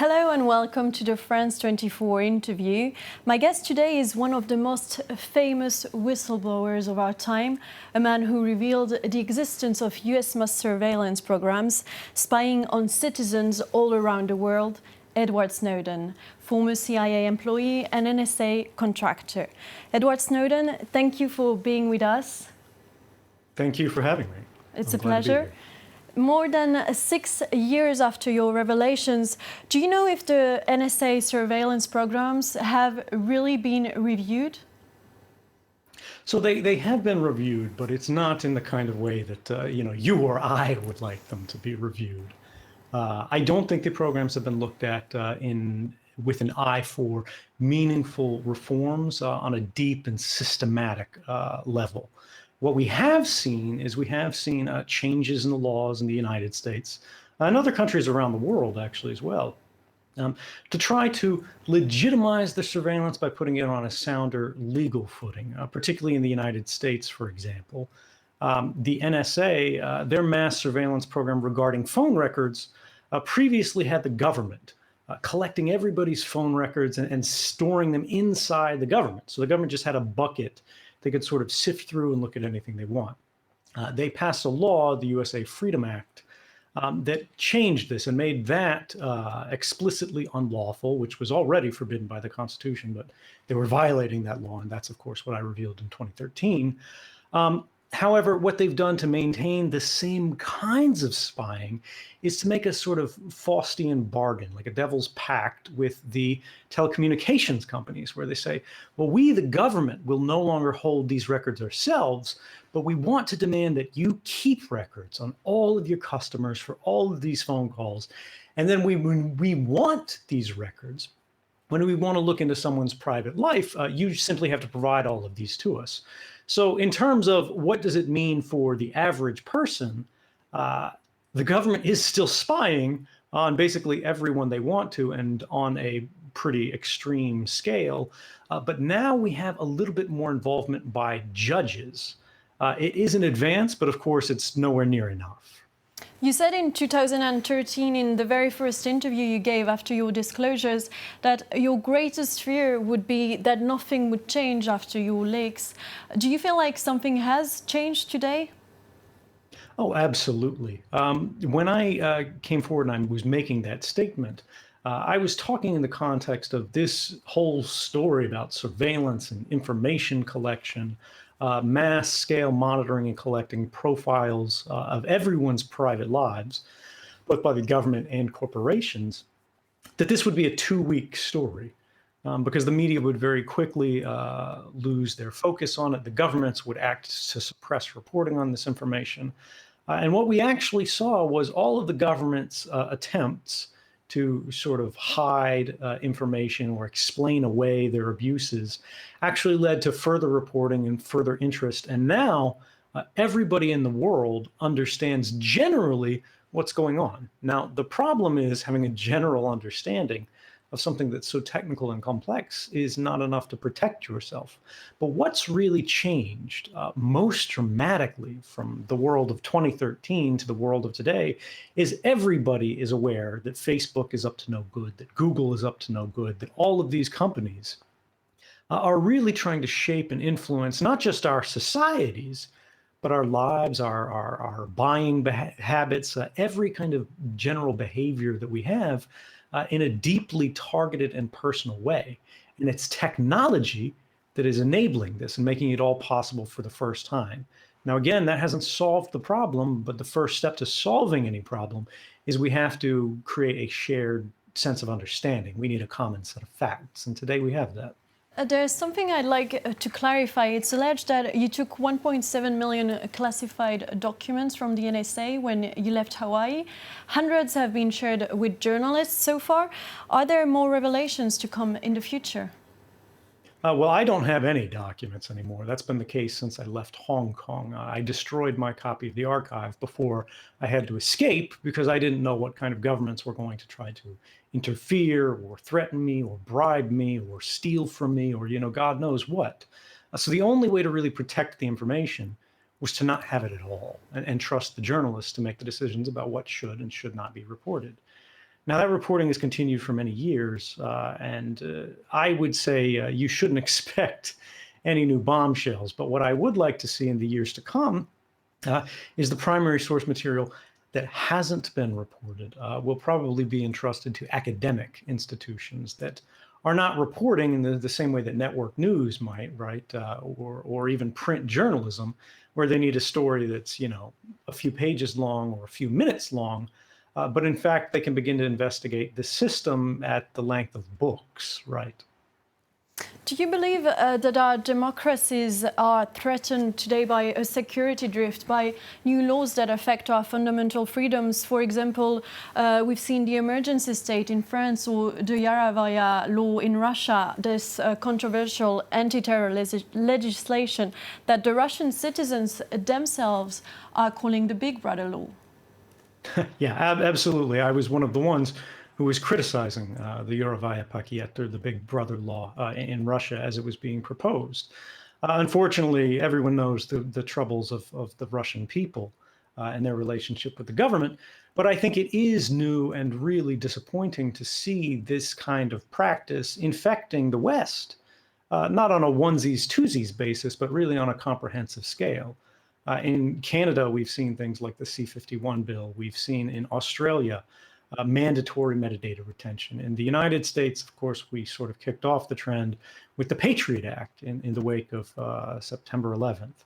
Hello and welcome to the France 24 interview. My guest today is one of the most famous whistleblowers of our time, a man who revealed the existence of US mass surveillance programs spying on citizens all around the world, Edward Snowden, former CIA employee and NSA contractor. Edward Snowden, thank you for being with us. Thank you for having me. It's a pleasure. More than 6 years after your revelations, do you know if the NSA surveillance programs have really been reviewed? So they have been reviewed, but it's not in the kind of way that you or I would like them to be reviewed. I don't think the programs have been looked at with an eye for meaningful reforms on a deep and systematic level. What we have seen is changes in the laws in the United States and other countries around the world, actually, as well, to try to legitimize the surveillance by putting it on a sounder legal footing, particularly in the United States, for example. The NSA, their mass surveillance program regarding phone records, previously had the government collecting everybody's phone records and storing them inside the government. So the government just had a bucket they could sort of sift through and look at anything they want. They passed a law, the USA Freedom Act, that changed this and made that explicitly unlawful, which was already forbidden by the Constitution, but they were violating that law, and that's, of course, what I revealed in 2013. However, what they've done to maintain the same kinds of spying is to make a sort of Faustian bargain, like a devil's pact with the telecommunications companies, where they say, well, we, the government, will no longer hold these records ourselves, but we want to demand that you keep records on all of your customers for all of these phone calls. And then when we want these records, when we want to look into someone's private life, you simply have to provide all of these to us. So in terms of what does it mean for the average person, the government is still spying on basically everyone they want to and on a pretty extreme scale. But now we have a little bit more involvement by judges. It is an advance, but of course it's nowhere near enough. You said in 2013, in the very first interview you gave after your disclosures, that your greatest fear would be that nothing would change after your leaks. Do you feel like something has changed today? Oh, absolutely. When I came forward and I was making that statement, I was talking in the context of this whole story about surveillance and information collection, mass scale monitoring and collecting profiles of everyone's private lives, both by the government and corporations, that this would be a 2-week story because the media would very quickly lose their focus on it. The governments would act to suppress reporting on this information. And what we actually saw was all of the government's attempts to sort of hide information or explain away their abuses actually led to further reporting and further interest. And now everybody in the world understands generally what's going on. Now, the problem is having a general understanding of something that's so technical and complex is not enough to protect yourself. But what's really changed most dramatically from the world of 2013 to the world of today is everybody is aware that Facebook is up to no good, that Google is up to no good, that all of these companies are really trying to shape and influence not just our societies, but our lives, our buying habits, every kind of general behavior that we have in a deeply targeted and personal way. And it's technology that is enabling this and making it all possible for the first time. Now, again, that hasn't solved the problem, but the first step to solving any problem is we have to create a shared sense of understanding. We need a common set of facts, and today we have that. There's something I'd like to clarify. It's alleged that you took 1.7 million classified documents from the NSA when you left Hawaii. Hundreds have been shared with journalists so far. Are there more revelations to come in the future? Well, I don't have any documents anymore. That's been the case since I left Hong Kong. I destroyed my copy of the archive before I had to escape because I didn't know what kind of governments were going to try to interfere or threaten me or bribe me or steal from me or, God knows what. So the only way to really protect the information was to not have it at all and trust the journalists to make the decisions about what should and should not be reported. Now, that reporting has continued for many years, and I would say you shouldn't expect any new bombshells. But what I would like to see in the years to come is the primary source material that hasn't been reported will probably be entrusted to academic institutions that are not reporting in the same way that network news might, right? Or even print journalism, where they need a story that's, a few pages long or a few minutes long. But in fact, they can begin to investigate the system at the length of books, right? Do you believe that our democracies are threatened today by a security drift, by new laws that affect our fundamental freedoms? For example, we've seen the emergency state in France or the Yarovaya law in Russia, this controversial anti-terror legislation that the Russian citizens themselves are calling the Big Brother law. Yeah, absolutely. I was one of the ones who was criticizing the Yarovaya Paket, or the Big Brother law in Russia as it was being proposed. Unfortunately, everyone knows the troubles of the Russian people and their relationship with the government. But I think it is new and really disappointing to see this kind of practice infecting the West, not on a onesies, twosies basis, but really on a comprehensive scale. In Canada, we've seen things like the C-51 bill. We've seen in Australia mandatory metadata retention. In the United States, of course, we sort of kicked off the trend with the Patriot Act in the wake of September 11th.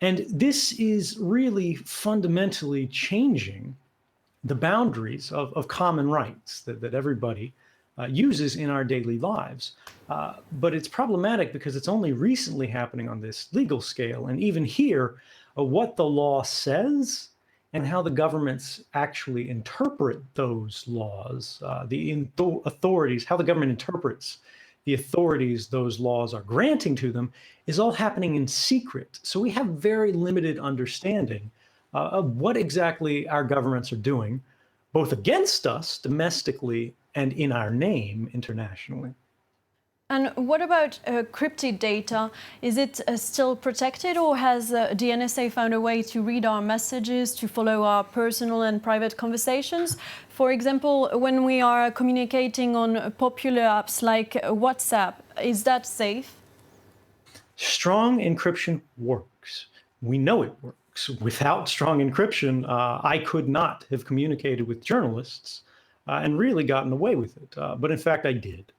And this is really fundamentally changing the boundaries of common rights that everybody uses in our daily lives. But it's problematic because it's only recently happening on this legal scale. And even here, what the law says and how the governments actually interpret those laws, the authorities, how the government interprets the authorities those laws are granting to them, is all happening in secret. So we have very limited understanding of what exactly our governments are doing, both against us domestically and in our name internationally. And what about crypted data? Is it still protected, or has the NSA found a way to read our messages, to follow our personal and private conversations? For example, when we are communicating on popular apps like WhatsApp, is that safe? Strong encryption works. We know it works. Without strong encryption, I could not have communicated with journalists and really gotten away with it. But in fact, I did.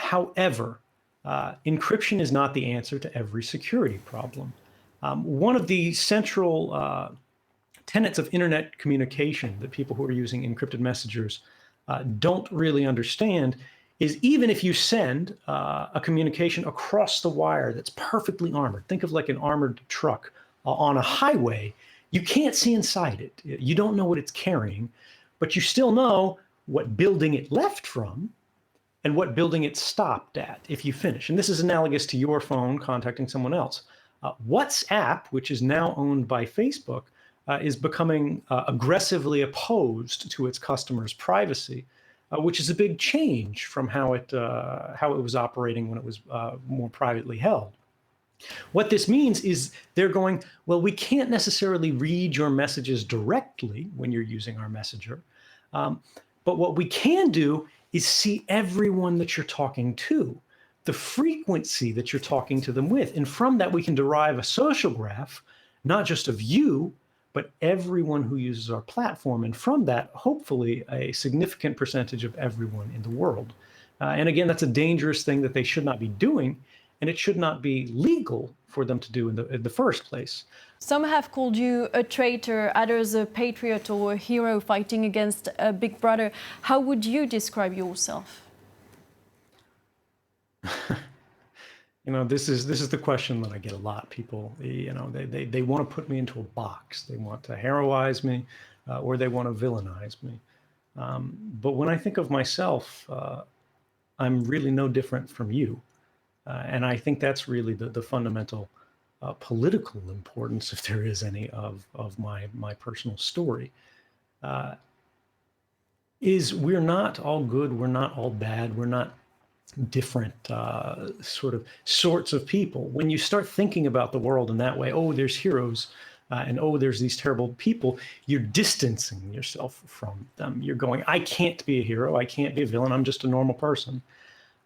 However, encryption is not the answer to every security problem. One of the central tenets of internet communication that people who are using encrypted messengers don't really understand is even if you send a communication across the wire that's perfectly armored, think of like an armored truck on a highway, you can't see inside it. You don't know what it's carrying, but you still know what building it left from and what building it stopped at if you finish. And this is analogous to your phone contacting someone else. WhatsApp, which is now owned by Facebook, is becoming aggressively opposed to its customers' privacy, which is a big change from how it was operating when it was more privately held. What this means is they're going, well, we can't necessarily read your messages directly when you're using our messenger, but what we can do is see everyone that you're talking to, the frequency that you're talking to them with. And from that, we can derive a social graph, not just of you, but everyone who uses our platform. And from that, hopefully, a significant percentage of everyone in the world. And again, that's a dangerous thing that they should not be doing, and it should not be legal for them to do in the first place. Some have called you a traitor, others a patriot or a hero fighting against a Big Brother. How would you describe yourself? This is the question that I get a lot. People, they want to put me into a box. They want to heroize me, or they want to villainize me. But when I think of myself, I'm really no different from you. And I think that's really the fundamental political importance, if there is any, of my personal story, is we're not all good, we're not all bad, we're not different sorts of people. When you start thinking about the world in that way, oh, there's heroes, and oh, there's these terrible people, you're distancing yourself from them. You're going, I can't be a hero. I can't be a villain. I'm just a normal person.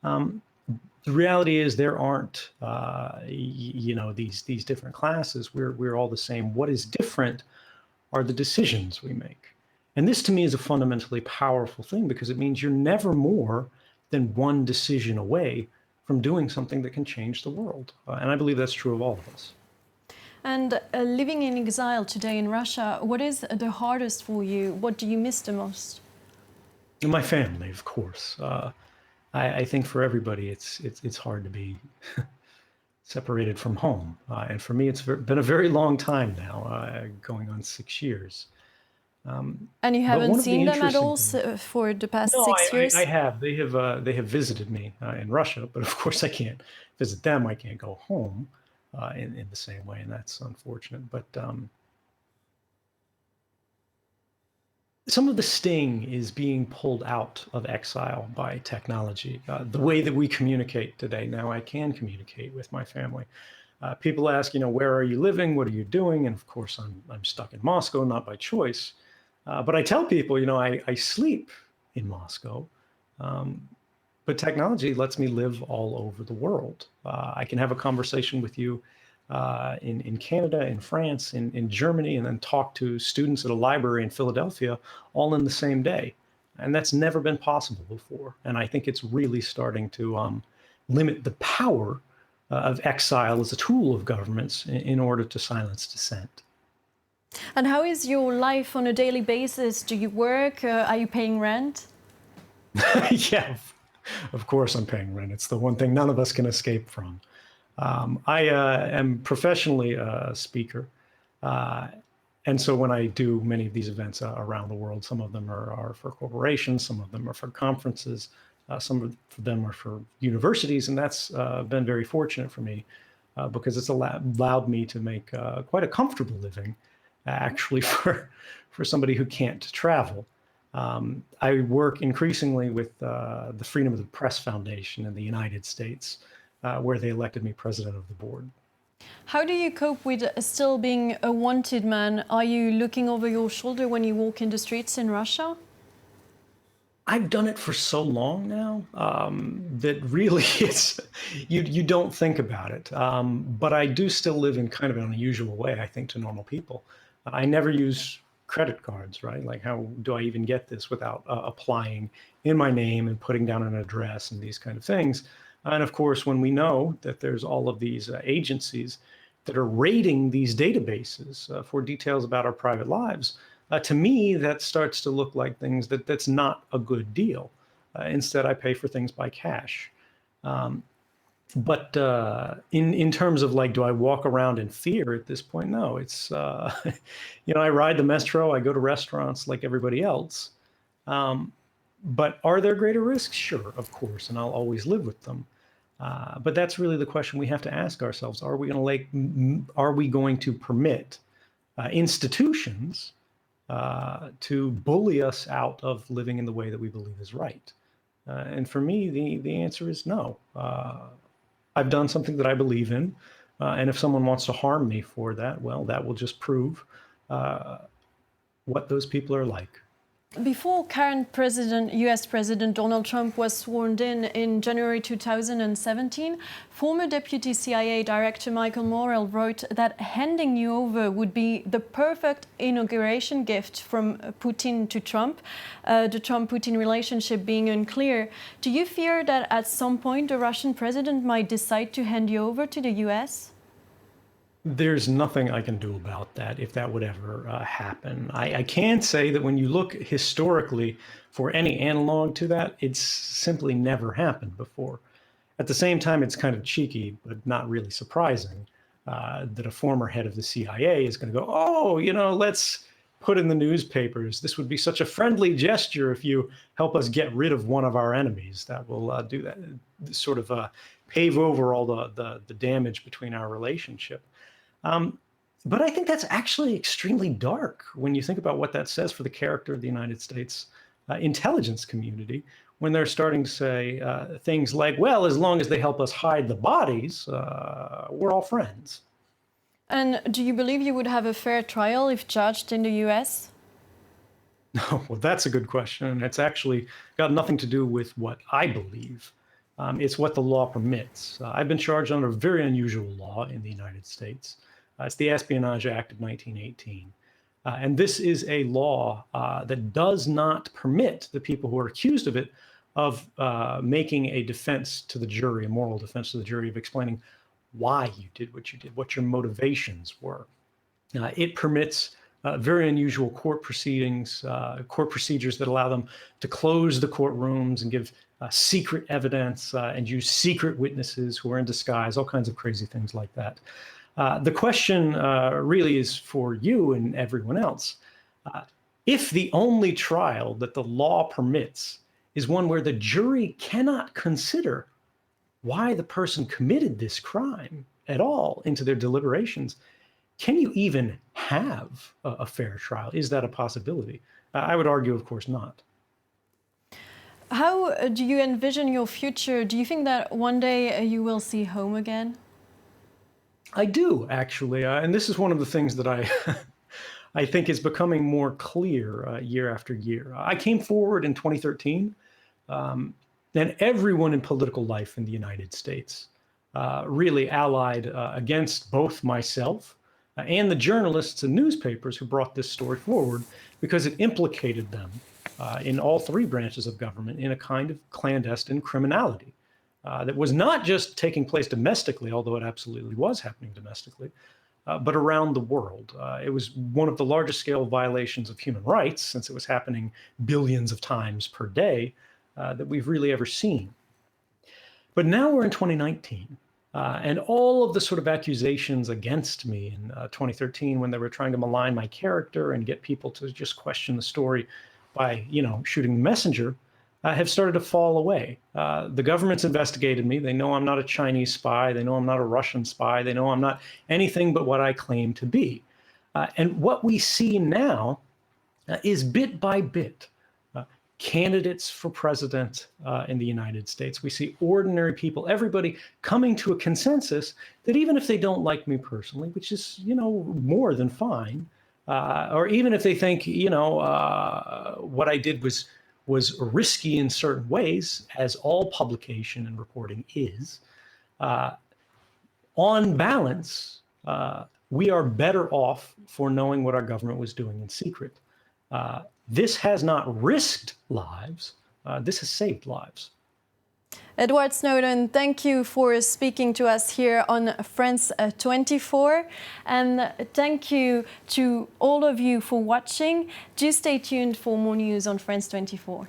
The reality is there aren't, these different classes. We're all the same. What is different are the decisions we make. And this to me is a fundamentally powerful thing because it means you're never more than one decision away from doing something that can change the world. And I believe that's true of all of us. And living in exile today in Russia, what is the hardest for you? What do you miss the most? My family, of course. I think for everybody, it's hard to be separated from home. And for me, it's been a very long time now, going on 6 years. And you haven't seen them at all for the past No, 6 years? I have. They have visited me in Russia, but of course I can't visit them. I can't go home in the same way, and that's unfortunate. But some of the sting is being pulled out of exile by technology. The way that we communicate today, now I can communicate with my family. People ask, where are you living? What are you doing? And of course, I'm stuck in Moscow, not by choice. But I tell people, I sleep in Moscow, but technology lets me live all over the world. I can have a conversation with you in Canada, in France, in Germany, and then talk to students at a library in Philadelphia all in the same day. And that's never been possible before. And I think it's really starting to limit the power of exile as a tool of governments in order to silence dissent. And how is your life on a daily basis? Do you work? Are you paying rent? Yeah, of course I'm paying rent. It's the one thing none of us can escape from. I am professionally a speaker. And so when I do many of these events around the world, some of them are for corporations, some of them are for conferences, some of them are for universities. And that's been very fortunate for me because it's allowed me to make quite a comfortable living, actually, for somebody who can't travel. I work increasingly with the Freedom of the Press Foundation in the United States, where they elected me president of the board. How do you cope with still being a wanted man? Are you looking over your shoulder when you walk in the streets in Russia? I've done it for so long now that really you don't think about it. But I do still live in kind of an unusual way, I think, to normal people. I never use credit cards, right? Like, how do I even get this without applying in my name and putting down an address and these kind of things? And of course, when we know that there's all of these agencies that are raiding these databases for details about our private lives, to me, that starts to look like things that's not a good deal. Instead, I pay for things by cash. But in terms of like, do I walk around in fear at this point? No, it's, I ride the metro, I go to restaurants like everybody else. But are there greater risks? Sure, of course, and I'll always live with them. But that's really the question we have to ask ourselves. Are we going to permit institutions to bully us out of living in the way that we believe is right? And for me, the answer is no. I've done something that I believe in, and if someone wants to harm me for that, well, that will just prove what those people are like. Before current US President Donald Trump was sworn in January 2017, former Deputy CIA Director Michael Morrell wrote that handing you over would be the perfect inauguration gift from Putin to Trump, the Trump-Putin relationship being unclear. Do you fear that at some point the Russian president might decide to hand you over to the US? There's nothing I can do about that if that would ever happen. I can say that when you look historically for any analog to that, it's simply never happened before. At the same time, it's kind of cheeky, but not really surprising that a former head of the CIA is going to go, oh, let's put in the newspapers. This would be such a friendly gesture if you help us get rid of one of our enemies. That will do that, sort of pave over all the damage between our relationship. But I think that's actually extremely dark when you think about what that says for the character of the United States intelligence community, when they're starting to say things like, well, as long as they help us hide the bodies, we're all friends. And do you believe you would have a fair trial if judged in the US? No, well, that's a good question. And it's actually got nothing to do with what I believe. It's what the law permits. I've been charged under a very unusual law in the United States. It's the Espionage Act of 1918. And this is a law that does not permit the people who are accused of it of making a defense to the jury, a moral defense to the jury, of explaining why you did what you did, what your motivations were. It permits very unusual court proceedings, court procedures that allow them to close the courtrooms and give secret evidence and use secret witnesses who are in disguise, all kinds of crazy things like that. The question really is for you and everyone else. If the only trial that the law permits is one where the jury cannot consider why the person committed this crime at all into their deliberations, can you even have a fair trial? Is that a possibility? I would argue, of course, not. How do you envision your future? Do you think that one day you will see home again? I do, actually. And this is one of the things that I think is becoming more clear year after year. I came forward in 2013, and everyone in political life in the United States really allied against both myself and the journalists and newspapers who brought this story forward, because it implicated them in all three branches of government in a kind of clandestine criminality that was not just taking place domestically, although it absolutely was happening domestically, but around the world. It was one of the largest scale violations of human rights, since it was happening billions of times per day, that we've really ever seen. But now we're in 2019. And all of the sort of accusations against me in 2013, when they were trying to malign my character and get people to just question the story by, shooting the messenger, have started to fall away. The government's investigated me. They know I'm not a Chinese spy. They know I'm not a Russian spy. They know I'm not anything but what I claim to be. And what we see now is bit by bit candidates for president in the United States. We see ordinary people, everybody coming to a consensus that even if they don't like me personally, which is, more than fine, or even if they think, what I did was risky in certain ways, as all publication and reporting is, on balance, we are better off for knowing what our government was doing in secret. This has not risked lives, this has saved lives. Edward Snowden, thank you for speaking to us here on France 24. And thank you to all of you for watching. Do stay tuned for more news on France 24.